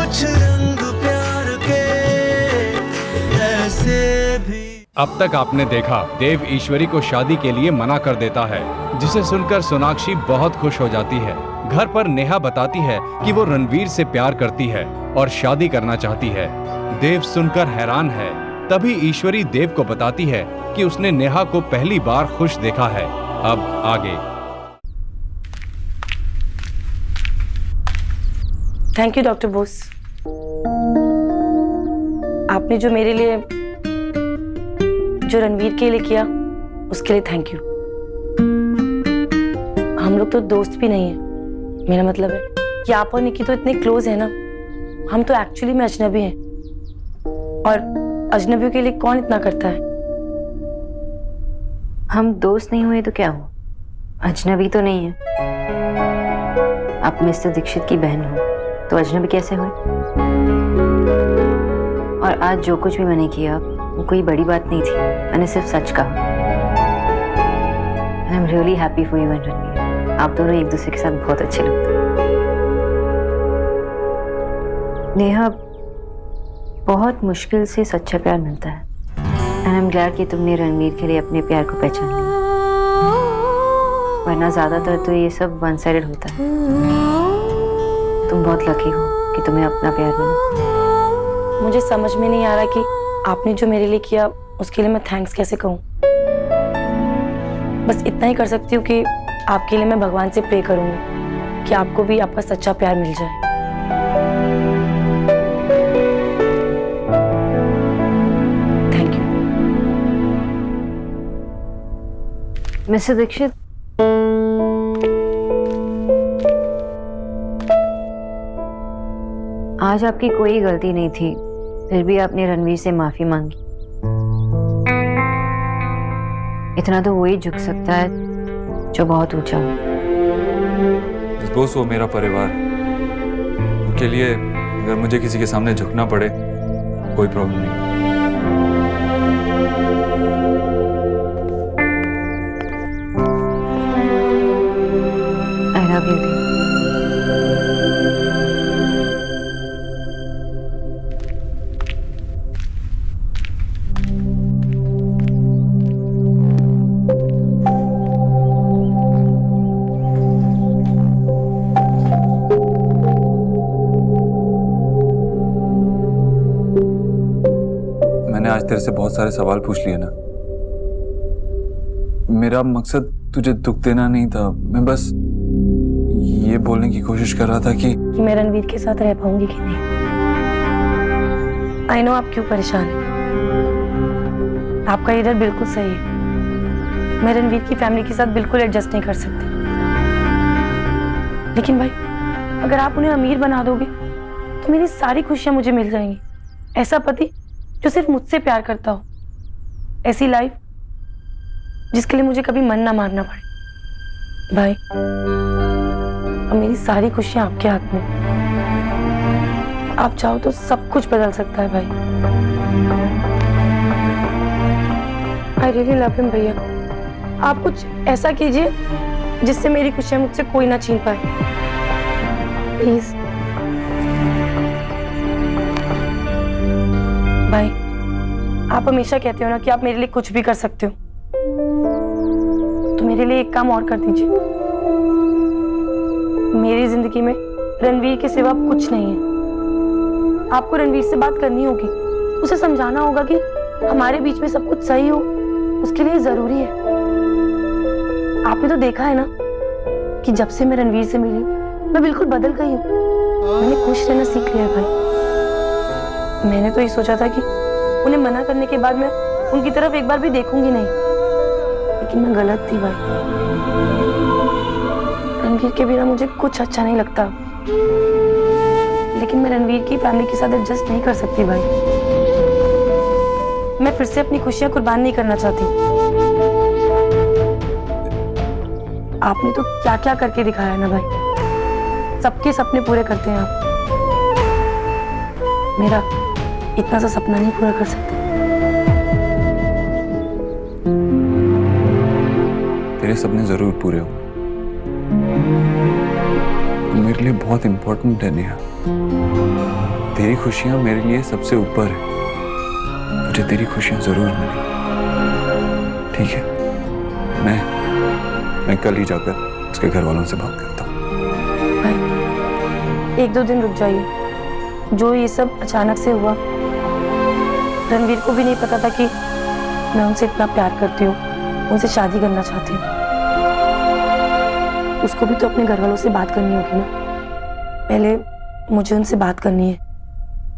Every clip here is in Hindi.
कुछ रंग प्यार के ऐसे भी। अब तक आपने देखा देव ईश्वरी को शादी के लिए मना कर देता है, जिसे सुनकर सोनाक्षी बहुत खुश हो जाती है। घर पर नेहा बताती है कि वो रणवीर से प्यार करती है और शादी करना चाहती है। देव सुनकर हैरान है। तभी ईश्वरी देव को बताती है कि उसने नेहा को पहली बार खुश देखा है। अब आगे। Thank you doctor Bose. आपने जो मेरे लिए, जो रणवीर के लिए किया, उसके लिए थैंक यू। हम लोग तो दोस्त भी नहीं है। मेरा मतलब है कि आप और निकी तो इतने क्लोज है ना। हम तो एक्चुअली में अजनबी हैं, और अजनबियों के लिए कौन इतना करता है। हम दोस्त नहीं हुए तो क्या हो, अजनबी तो नहीं है। आप मिस्टर दीक्षित की बहन हो तो अजनबी कैसे हुए? और आज जो कुछ भी मैंने किया वो कोई बड़ी बात नहीं थी, मैंने सिर्फ सच कहा। I am really happy for you and Ranveer. आप दोनों एक दूसरे के साथ बहुत अच्छे लगते हैं। नेहा, बहुत मुश्किल से सच्चा प्यार मिलता है। एंड आई एम ग्लैड कि तुमने रणवीर के लिए अपने प्यार को पहचान लिया, वरना ज्यादातर तो ये सब वन साइडेड होता है। तुम बहुत लकी हो कि तुम्हें अपना प्यार मिला। मुझे समझ में नहीं आ रहा कि आपने जो मेरे लिए किया उसके लिए मैं थैंक्स कैसे कहूँ। बस इतना ही कर सकती हूँ कि आपके लिए मैं भगवान से प्रे करूंगी कि आपको भी आपका सच्चा प्यार मिल जाए। Thank you mister Dikshit. आज आपकी कोई गलती नहीं थी, फिर भी आपने रणवीर से माफी मांगी। इतना तो वही झुक सकता है जो बहुत ऊंचा हो। दोस्त वो मेरा परिवार, उनके लिए अगर मुझे किसी के सामने झुकना पड़े कोई प्रॉब्लम नहीं। I love you. मैंने आज तेरे से बहुत सारे सवाल पूछ लिए ना। मेरा मकसद तुझे दुख देना नहीं था, मैं बस ये बोलने की कोशिश कर रहा था कि मैं रणवीर के साथ रह पाऊंगी कि नहीं। आई नो आप क्यों परेशान हैं। आपका ये डर बिल्कुल सही है। मैं रणवीर की फैमिली के साथ बिल्कुल एडजस्ट नहीं कर सकती। लेकिन भाई, अगर आप उन्हें अमीर बना दोगे तो मेरी सारी खुशियां मुझे मिल जाएंगी। ऐसा पति जो सिर्फ मुझसे प्यार करता हो, ऐसी लाइफ जिसके लिए मुझे कभी मन ना मारना पड़े। भाई, अब मेरी सारी खुशियां आपके हाथ में। आप चाहो तो सब कुछ बदल सकता है भाई। आई रियली लव हिम भैया। आप कुछ ऐसा कीजिए जिससे मेरी खुशियां मुझसे कोई ना छीन पाए, प्लीज। भाई, आप हमेशा कहते हो ना कि आप मेरे लिए कुछ भी कर सकते हो, तो मेरे लिए एक काम और कर दीजिए। मेरी जिंदगी में रणवीर के सिवा कुछ नहीं है। आपको रणवीर से बात करनी होगी, उसे समझाना होगा कि हमारे बीच में सब कुछ सही हो, उसके लिए जरूरी है। आपने तो देखा है ना कि जब से मैं रणवीर से मिली मैं बिल्कुल बदल गई हूँ। मैंने खुश रहना सीख लिया भाई। मैंने तो ये सोचा था कि उन्हें मना करने के बाद मैं उनकी तरफ एक बार भी देखूंगी नहीं, लेकिन मैं गलत थी भाई। रणवीर के बिना मुझे कुछ अच्छा नहीं लगता, लेकिन मैं रणवीर की फैमिली के साथ एडजस्ट नहीं कर सकती भाई। मैं फिर से अपनी खुशियां कुर्बान नहीं करना चाहती। आपने तो क्या क्या करके दिखाया ना भाई। सबके सपने पूरे करते हैं आप, मेरा इतना सा सपना नहीं पूरा कर सकते। तेरे सपने जरूर पूरे हो। मेरे लिए बहुत इंपॉर्टेंट है नेहा। तेरी खुशियां मेरे लिए सबसे ऊपर है। मुझे तेरी खुशियां जरूर मिली, ठीक है? मैं कल ही जाकर उसके घर वालों से बात करता हूँ। भाई 1-2 दिन रुक जाइए। जो ये सब अचानक से हुआ, रणवीर को भी नहीं पता था कि मैं उनसे इतना प्यार करती हूँ, उनसे शादी करना चाहती हूँ। उसको भी तो अपने घर वालों से बात करनी होगी ना। पहले मुझे उनसे बात करनी है।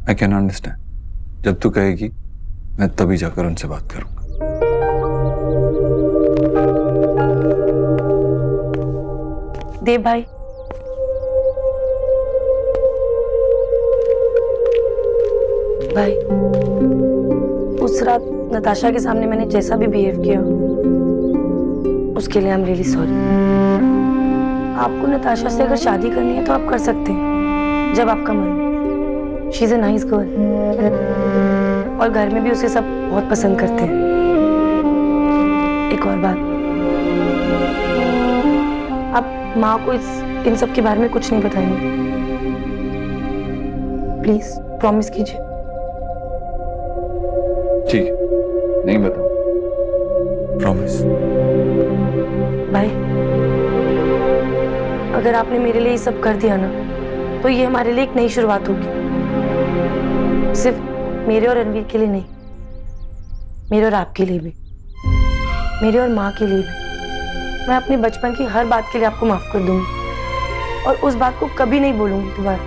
I can understand. जब तू कहेगी मैं तभी जाकर उनसे बात करूंगा। देव भाई, भाई उस रात नताशा के सामने मैंने जैसा भी बिहेव किया, उसके लिए आई एम रियली सॉरी। आपको नताशा से अगर शादी करनी है तो आप कर सकते हैं जब आपका मन। She is a nice girl और घर में भी उसे सब बहुत पसंद करते हैं। एक और बात, आप माँ को इन सब के बारे में कुछ नहीं बताएंगे? प्लीज प्रॉमिस कीजिए। ठीक है, नहीं बताऊं। प्रॉमिस। भाई अगर आपने मेरे लिए ये सब कर दिया ना, तो ये हमारे लिए एक नई शुरुआत होगी। सिर्फ मेरे और रणवीर के लिए नहीं, मेरे और आपके लिए भी, मेरे और माँ के लिए भी। मैं अपने बचपन की हर बात के लिए आपको माफ कर दूंगी और उस बात को कभी नहीं बोलूंगी दोबारा।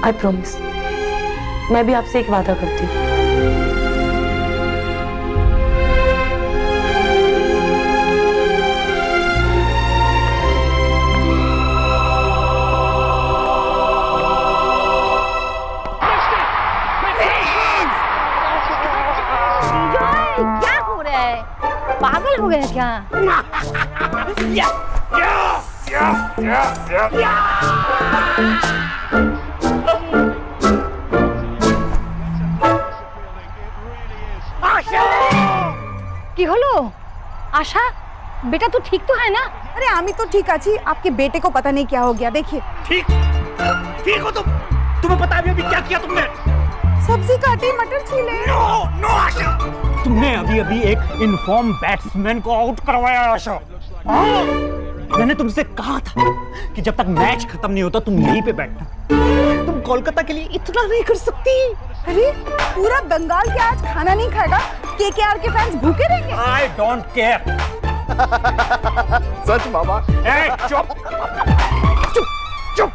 I promise. मैं भी आपसे एक वादा करती हूँ। क्या हो रहा है? पागल हो गए क्या? কি হলো? आशा बेटा तू ठीक तो है ना? अरे आमी तो ठीक आची, आपके बेटे को पता नहीं क्या हो गया। देखिए ठीक हो तुम? तुम्हें पता है अभी क्या किया तुमने? सब्जी काटी, मटर छीले। नो आशा, तुमने अभी एक इनफॉर्म बैट्समैन को आउट करवाया आशा। मैंने तुमसे कहा था कि जब तक मैच खत्म नहीं होता तुम यहीं पे बैठना। तुम कोलकाता के लिए इतना नहीं कर सकती। अरे पूरा बंगाल क्या आज खाना नहीं खाएगा? केकेआर के फैंस भूखे रहेंगे। I don't care. सच मामा। चुप चुप चुप।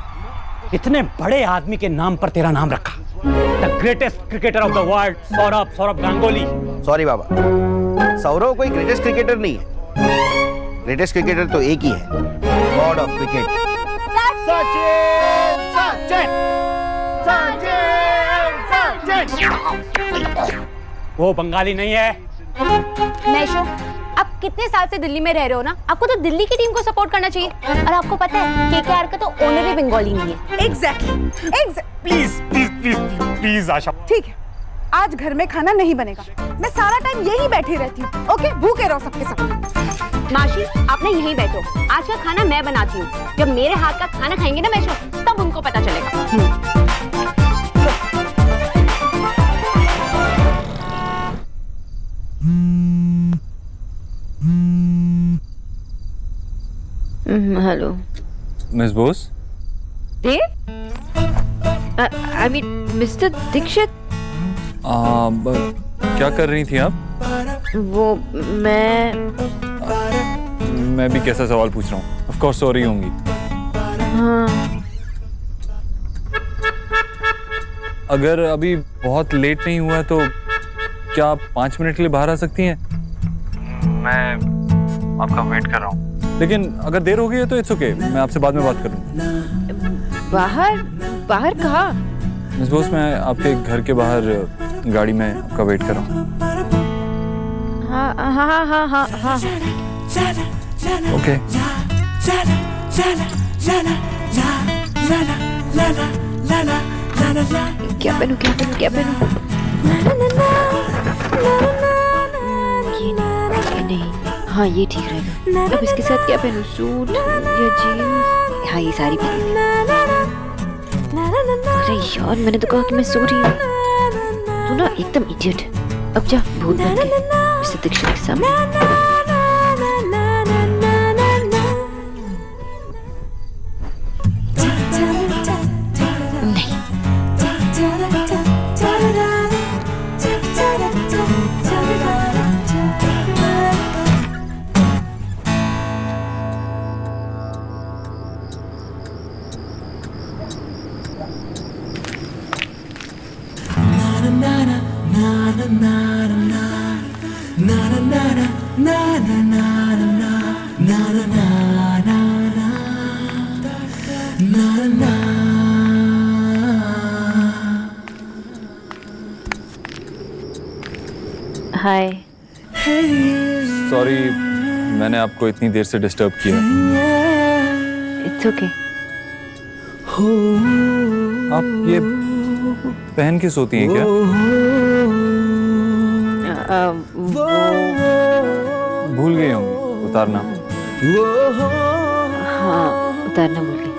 इतने बड़े आदमी के नाम पर तेरा नाम रखा, the greatest cricketer of the world, Sourav Ganguly. Sorry बाबा, सौरव कोई ग्रेटेस्ट क्रिकेटर नहीं है। ग्रेटेस्ट क्रिकेटर तो एक ही है, God of cricket, Sachin. Sachin Sachin. वो बंगाली नहीं है। मैशो, आप कितने साल से दिल्ली में रह रहे हो ना, आपको तो दिल्ली की टीम को सपोर्ट करना चाहिए। और आपको पता है केकेआर का तो ओनर ही बंगाली नहीं है। Exactly. Please please please please Asha. ठीक है, आज घर में खाना नहीं बनेगा। मैं सारा टाइम यहीं बैठी रहती हूँ। ओके, भूखे रहो सबके सब। माशी, आप ना यहीं बैठो, आज का खाना मैं बनाती हूँ। जब मेरे हाथ का खाना खाएंगे ना मैशो, तब उनको पता चलेगा। Hello miss Bose. I mean mister Dikshit. क्या कर रही थी आप? वो मैं भी कैसा सवाल पूछ रहा हूँ? ऑफ कोर्स सो रही होंगी। हाँ। अगर अभी बहुत लेट नहीं हुआ तो क्या आप 5 मिनट के लिए बाहर आ सकती हैं? मैं आपका वेट कर रहा हूँ। लेकिन अगर देर हो गई है तो इट्स ओके, मैं आपसे बाद में बात करूँगा। बाहर कहाँ? मिस बोस, मैं आपके घर के बाहर गाड़ी में आपका वेट कर रहा हूँ। हाँ। ओके। क्या पहनूं? ये नहीं। हाँ, ये ठीक रहेगा। अब इसके साथ क्या पहनूं? सूट या जीन्स? हाँ, ये सारी पहन। यार मैंने तो कहा कि मैं सो रही हूँ। तू ना एकदम इडियट है। अब जा भूत बन के मिस्टर दीक्षित के सामने। हाय। सॉरी, मैंने आपको इतनी देर से डिस्टर्ब किया। It's okay. आप ये पहन के सोती हैं क्या? भूल गए होंगे उतारना। हाँ, उतारना भूल गई।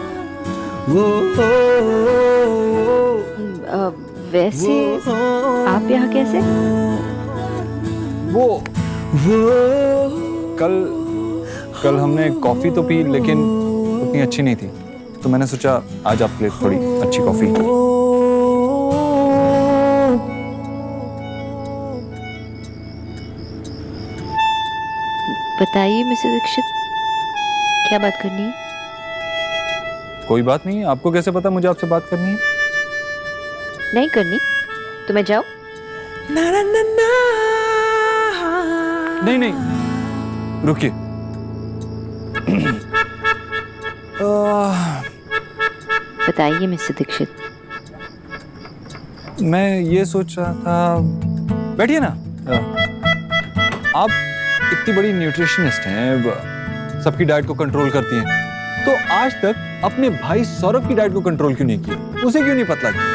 वैसे आप यहाँ कैसे? वो कल हमने कॉफी तो पी लेकिन उतनी अच्छी नहीं थी, तो मैंने सोचा आज आपके लिए थोड़ी अच्छी कॉफी। बताइए मिस्टर दीक्षित, क्या बात करनी है? कोई बात नहीं, आपको कैसे पता मुझे आपसे बात करनी है? नहीं करनी तो मैं जाऊं? नहीं नहीं, रुकिए। बताइए मिस्टर दीक्षित। मैं ये सोच रहा था, बैठिए ना। आप इतनी बड़ी न्यूट्रिशनिस्ट हैं, सबकी डाइट को कंट्रोल करती हैं, तो आज तक अपने भाई सौरभ की डाइट को कंट्रोल क्यों नहीं किया? उसे क्यों नहीं पतला किया?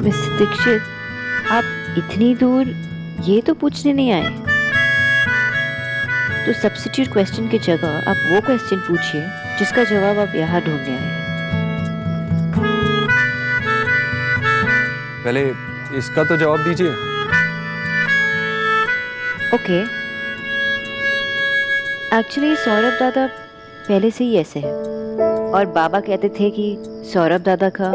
मिस्टर दीक्षित, आप इतनी दूर ये तो पूछने नहीं आए, तो सब्स्टिट्यूट क्वेश्चन की जगह आप वो क्वेश्चन पूछिए जिसका जवाब आप यहाँ ढूंढने आए हैं। पहले इसका तो जवाब दीजिए। ओके, एक्चुअली सौरभ दादा पहले से ही ऐसे हैं, और बाबा कहते थे कि सौरभ दादा का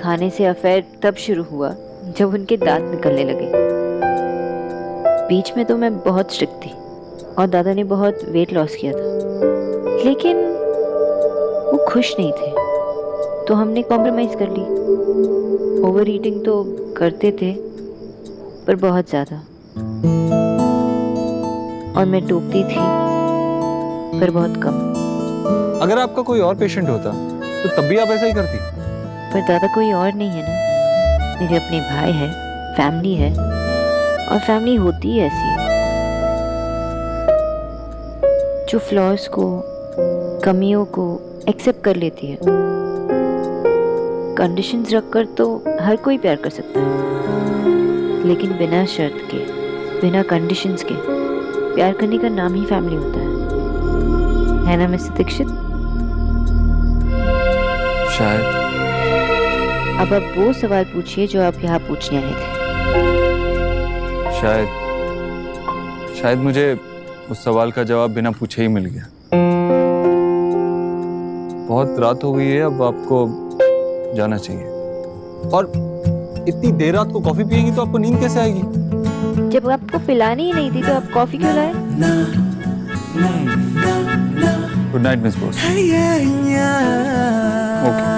खाने से अफेयर तब शुरू हुआ जब उनके दांत निकलने लगे। बीच में तो मैं बहुत स्ट्रिक्ट थी और दादा ने बहुत वेट लॉस किया था, लेकिन वो खुश नहीं थे, तो हमने कॉम्प्रोमाइज कर ली। ओवर ईटिंग तो करते थे पर बहुत ज़्यादा, और मैं टोकती थी पर बहुत कम। अगर आपका कोई और पेशेंट होता तो तब भी आप ऐसा ही करती? पर दादा कोई और नहीं है ना, मेरे अपने भाई है, फैमिली है, और फैमिली होती ही ऐसी है, जो फ्लॉज को, कमियों को एक्सेप्ट कर लेती है। कंडीशंस रखकर तो हर कोई प्यार कर सकता है, लेकिन बिना शर्त के, बिना कंडीशंस के प्यार करने का नाम ही फैमिली होता है ना मिस्टर दीक्षित? शायद। अब आप वो सवाल पूछिए जो आप यहाँ पूछने आए थे। शायद मुझे उस सवाल का जवाब बिना पूछे ही मिल गया। बहुत रात हो गई है, अब आपको जाना चाहिए। और इतनी देर रात को कॉफी पिएगी तो आपको नींद कैसे आएगी? जब आपको पिलानी ही नहीं थी तो आप कॉफी क्यों लाए? Good night miss boss. Okay.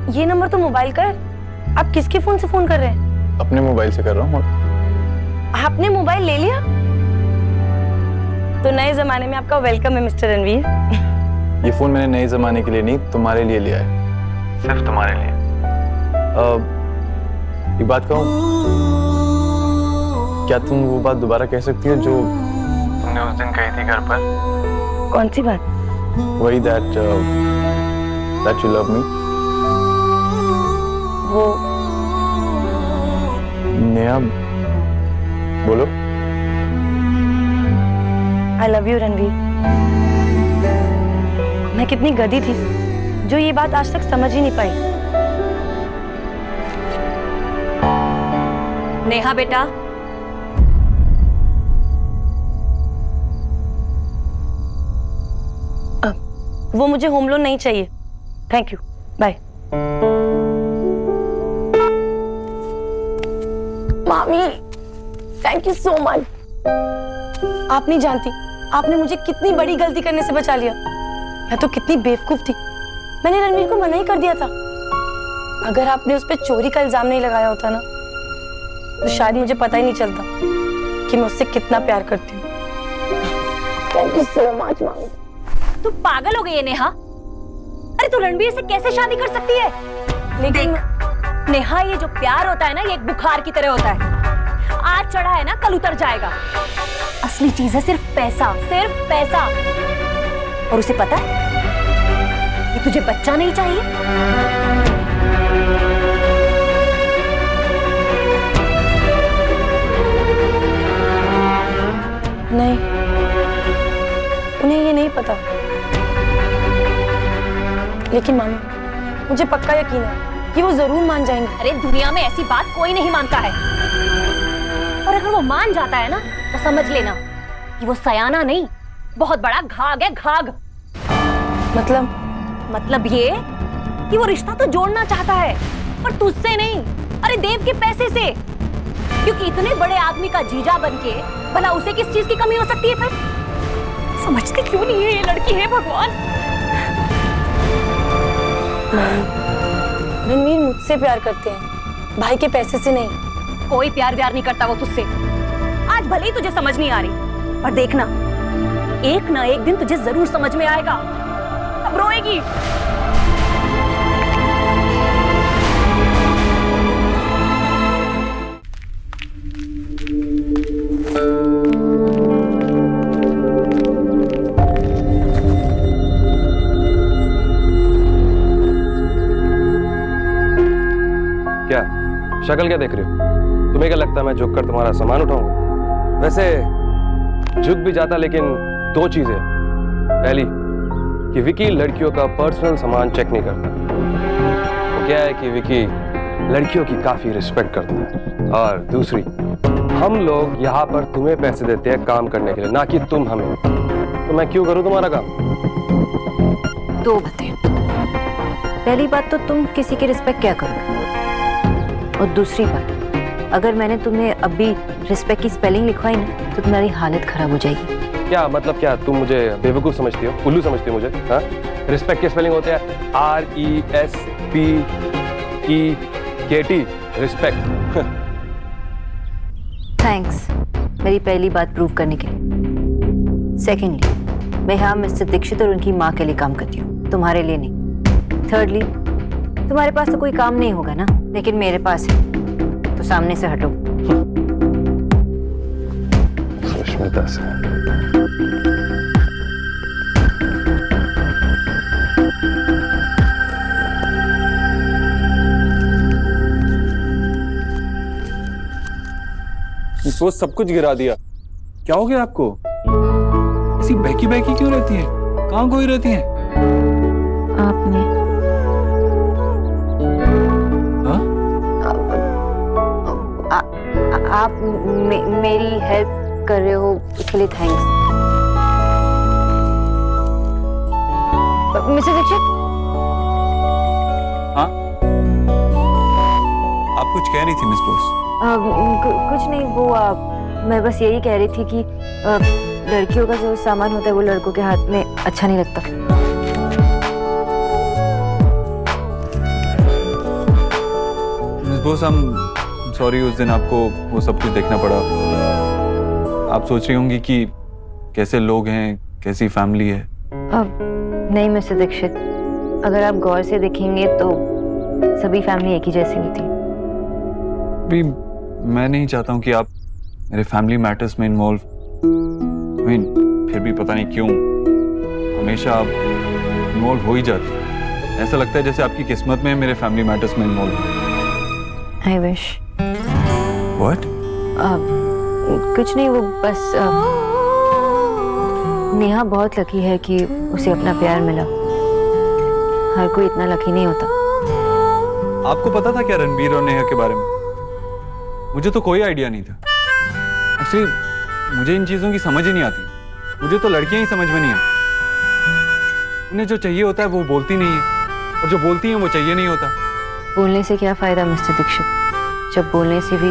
ये नंबर तो मोबाइल का है। आप किसके फोन से फोन कर रहे हैं? अपने मोबाइल से कर रहा हूँ। आपने मोबाइल ले लिया? तो नए जमाने में आपका वेलकम है मिस्टर रणवीर। ये फोन मैंने नए जमाने के लिए नहीं, तुम्हारे लिए लिया है, सिर्फ तुम्हारे लिए। एक बात कहूँ, क्या तुम वो बात दोबारा कह सकती हो जो तुमने उस दिन कही थी घर पर? कौन सी बात? वही that you love me। वो नेहा, बोलो। I love you Ranveer. मैं कितनी गधी थी जो ये बात आज तक समझ ही नहीं पाई। नेहा बेटा, वो मुझे होम लोन नहीं चाहिए, थैंक यू, बाय। मामी, थैंक यू सो मच। आप नहीं जानती आपने मुझे कितनी बड़ी गलती करने से बचा लिया। मैं तो कितनी बेवकूफ थी, मैंने रणवीर को मना ही कर दिया था। अगर आपने उस पर चोरी का इल्जाम नहीं लगाया होता ना, तो शायद मुझे पता ही नहीं चलता कि मैं उससे कितना प्यार करती हूँ। थैंक यू सो मच मामी। तू पागल हो गई है नेहा। अरे तू रणवीर से कैसे शादी कर सकती है? लेकिन नेहा, ये जो प्यार होता है ना, ये एक बुखार की तरह होता है। आज चढ़ा है ना, कल उतर जाएगा। असली चीज है सिर्फ पैसा, सिर्फ पैसा। और उसे पता है कि तुझे बच्चा नहीं चाहिए। नहीं, उन्हें ये नहीं पता। लेकिन मामी, मुझे पक्का यकीन है कि वो जरूर मान जाएंगे। अरे दुनिया में ऐसी बात कोई नहीं मानता है। और अगर वो मान जाता है ना, तो समझ लेना कि वो सयाना नहीं, बहुत बड़ा घाघ है, घाघ। मतलब ये कि वो रिश्ता तो जोड़ना चाहता है, पर तुझसे नहीं, अरे देव के पैसे से। क्योंकि इतने बड़े आदमी का जीजा बनके भला उसे किस चीज की कमी हो सकती है? फिर समझती क्यों नहीं है ये लड़की? है भगवान। रणवीर मुझसे प्यार करते हैं, भाई के पैसे से नहीं। कोई प्यार व्यार नहीं करता वो तुझसे। आज भले ही तुझे समझ नहीं आ रही, पर देखना, एक ना एक दिन तुझे जरूर समझ में आएगा। अब रोएगी। क्या शक्ल क्या देख रहे हो? तुम्हें क्या लगता है मैं झुक कर तुम्हारा सामान उठाऊंगा? वैसे झुक भी जाता, लेकिन दो चीजें। पहली कि विकी लड़कियों का पर्सनल सामान चेक नहीं करता। वो क्या है कि विकी लड़कियों की काफी रिस्पेक्ट करता है। और दूसरी, हम लोग यहाँ पर तुम्हें पैसे देते हैं काम करने के लिए, ना कि तुम हमें। तो मैं क्यों करूँ तुम्हारा काम? दो बातें। पहली बात तो तुम किसी की रिस्पेक्ट क्या करोगे, और दूसरी बात, अगर मैंने तुम्हें अभी रिस्पेक्ट की स्पेलिंग लिखवाई ना, तो तुम्हारी हालत खराब हो जाएगी। क्या मतलब? क्या तुम मुझे बेवकूफ समझती हो, उल्लू समझती हो मुझे? हाँ, रिस्पेक्ट की स्पेलिंग होते हैं RESPECT, रिस्पेक्ट। थैंक्स मेरी पहली बात प्रूव करने के लिए। सेकेंडली, मैं यहाँ मिस्टर दीक्षित और उनकी माँ के लिए काम करती हूँ, तुम्हारे लिए नहीं। थर्डली, तुम्हारे पास तो कोई काम नहीं होगा ना, लेकिन मेरे पास है, तो सामने से हटो। सुष्मिता से सोच सब कुछ गिरा दिया। क्या हो गया आपको? ऐसी बहकी बहकी क्यों रहती है? कहाँ खोई रहती है? आपने आप मेरी हेल्प कर रहे हो, इसके लिए थैंक्स। मिस्टर दीक्षित, हाँ, आप कुछ कह रही थी मिस बोस? कुछ नहीं, वो मैं बस यही कह रही थी कि लड़कियों का जो सामान होता है वो लड़कों के हाथ में अच्छा नहीं लगता। सपोज हम सॉरी उस दिन आपको वो सब कुछ देखना पड़ा। आप सोच रही होंगी कि कैसे लोग हैं, कैसी फैमिली है। अब नहीं मिस्टर दीक्षित, अगर आप गौर से देखेंगे तो सभी फैमिली एक ही जैसी होती है। भी मैं नहीं चाहता हूँ कि आप मेरे फैमिली मैटर्स में इन्वॉल्व, फिर भी पता नहीं क्यों हमेशा आप इन्वॉल्व हो ही जाती हैं। ऐसा लगता है जैसे आपकी किस्मत में मेरे फैमिली मैटर्स में इन्वॉल्व। I wish. व्हाट? कुछ नहीं, वो बस नेहा बहुत लकी है कि उसे अपना प्यार मिला। हर कोई इतना लकी नहीं होता। आपको पता था क्या रणबीर और नेहा के बारे में? मुझे तो कोई आइडिया नहीं था। एक्चुअली मुझे इन चीजों की समझ ही नहीं आती। मुझे तो लड़कियां ही समझ में नहीं आती। उन्हें जो चाहिए होता है वो बोलती नहीं है, और जो बोलती हैं वो चाहिए नहीं होता। बोलने से क्या फायदा मिस्टर दीक्षित, जब बोलने से भी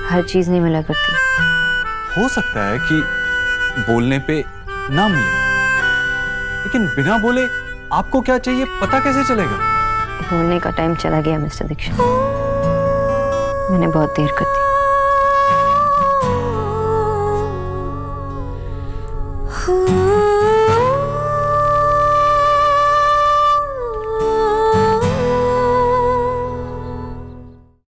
हर चीज नहीं मिला करती। हो सकता है कि बोलने पे ना मिले, लेकिन बिना बोले आपको क्या चाहिए पता कैसे चलेगा? बोलने का टाइम चला गया मिस्टर दीक्षित, मैंने बहुत देर कर दी।